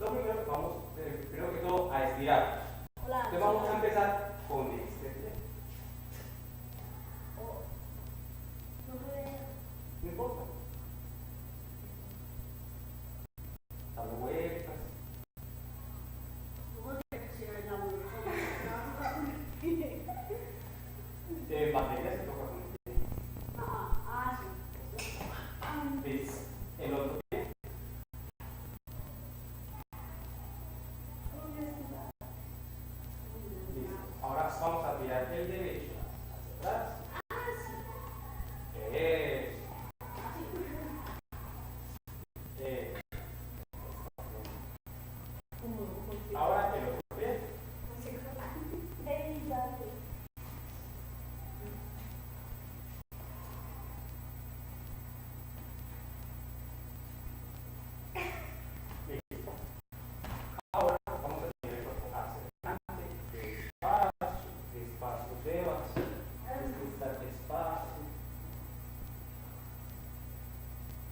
Lo primero, vamos primero que todo a estirar. Entonces vamos a empezar con este pie. No importa. Dando vueltas. Batería se toca con el pie. ¿Ves? El otro pie. Listo. Ahora vamos a tirar el derecho hacia atrás. Eso. Ahora el otro pie. Listo. Ahora vamos a tirar el cuerpo hacia adelante. Despacio, despacio, despacio. Despacio, despacio.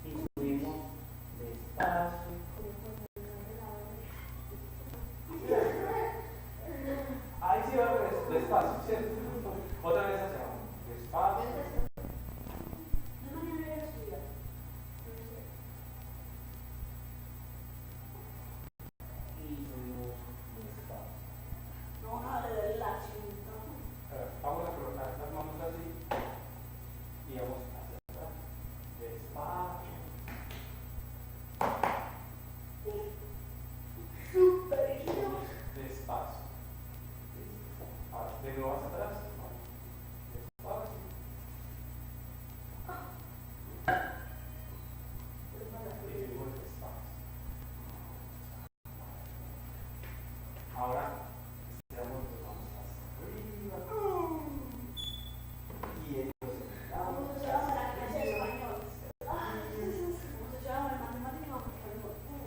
Y subimos despacio. Ahí sí va despacio, ¿cierto? Otra vez hacia abajo. Despacio. Y subimos despacio. Vamos a colocar las manos así. Y vamos hacia atrás. Despacio. Despacio. Ahora, de nuevo hacia atrás. Despacio. Y seguimos despacio. Ahora, estiramos las manos hacia arriba. Y ellos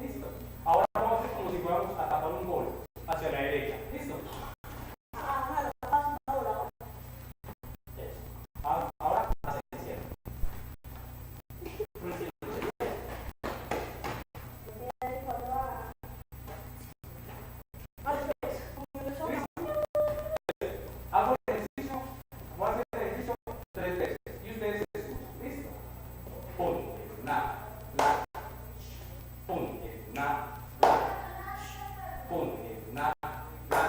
listo. Ahora vamos a hacer como si fuéramos a tapar un gol hacia la derecha. ¿Listo? Eso. Ahora hacia la izquierda. Hago el ejercicio, voy a hacer el ejercicio 3 veces. Y ustedes escuchan. ¿Listo? Pum, na, la. Pum, na, la. Pum, na, la.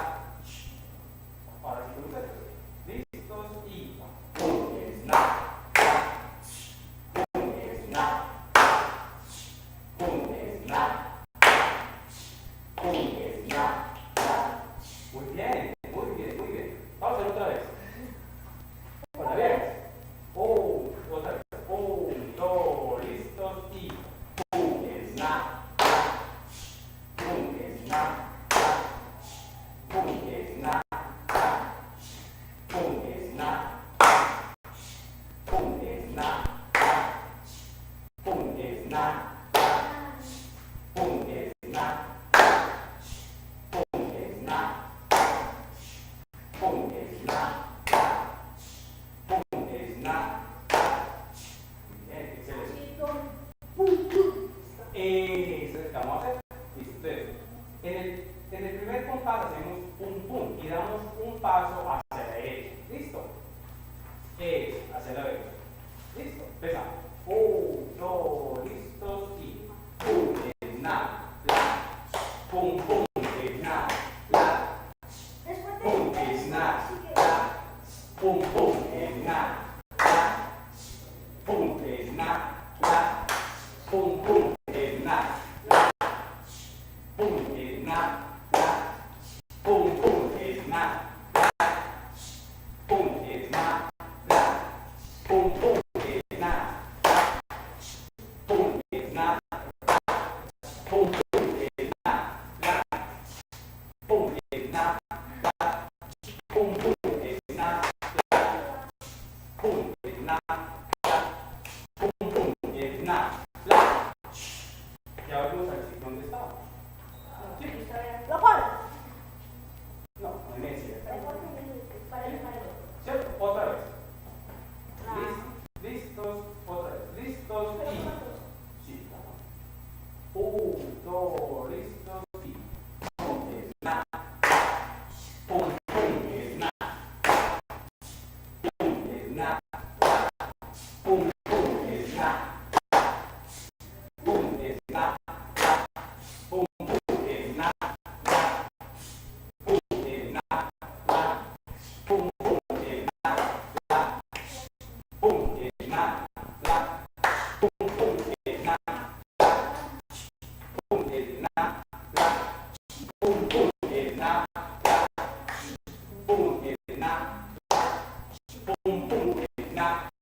Ahora sí con ustedes. ¿Listos? Y pum, na, la. Pum, na, pum, na, pum, na, la. Muy bien, muy bien, muy bien. Vamos a hacer otra vez. Otra vez. Otra vez. 1, 2, listos y pum, na, la. Pum, na, la. Pum, na, la. Pum, na, la. Pum, na, la. Pum, na, la. Pum, na, la. Pum, na, la. Pum, na, la. Pum, na, la. Bien, excelente. Eso es lo que vamos a hacer. Listo. Entonces, en el primer compás hacemos un pum y damos un paso hacia la derecha. ¿Listo? Eso, hacia la derecha. ¿Listo? Empezamos. 1, 2, listos y pum, na, la. Pum, pum, na, la. Pum, na, la. Pum, pum, na, la. Pum, na, la. Pum, pum, na, la. Pum, na, la. Pum, pum, na, la. Pum, na, la. Pum, pum, na, la. Pum, na, la. Pum, pum, na, la. Pum, na, la. Pum, pum, na, la. Pum, na, la. Pum, pum, na, la. Ya vamos a decir dónde estaba. Sí. significa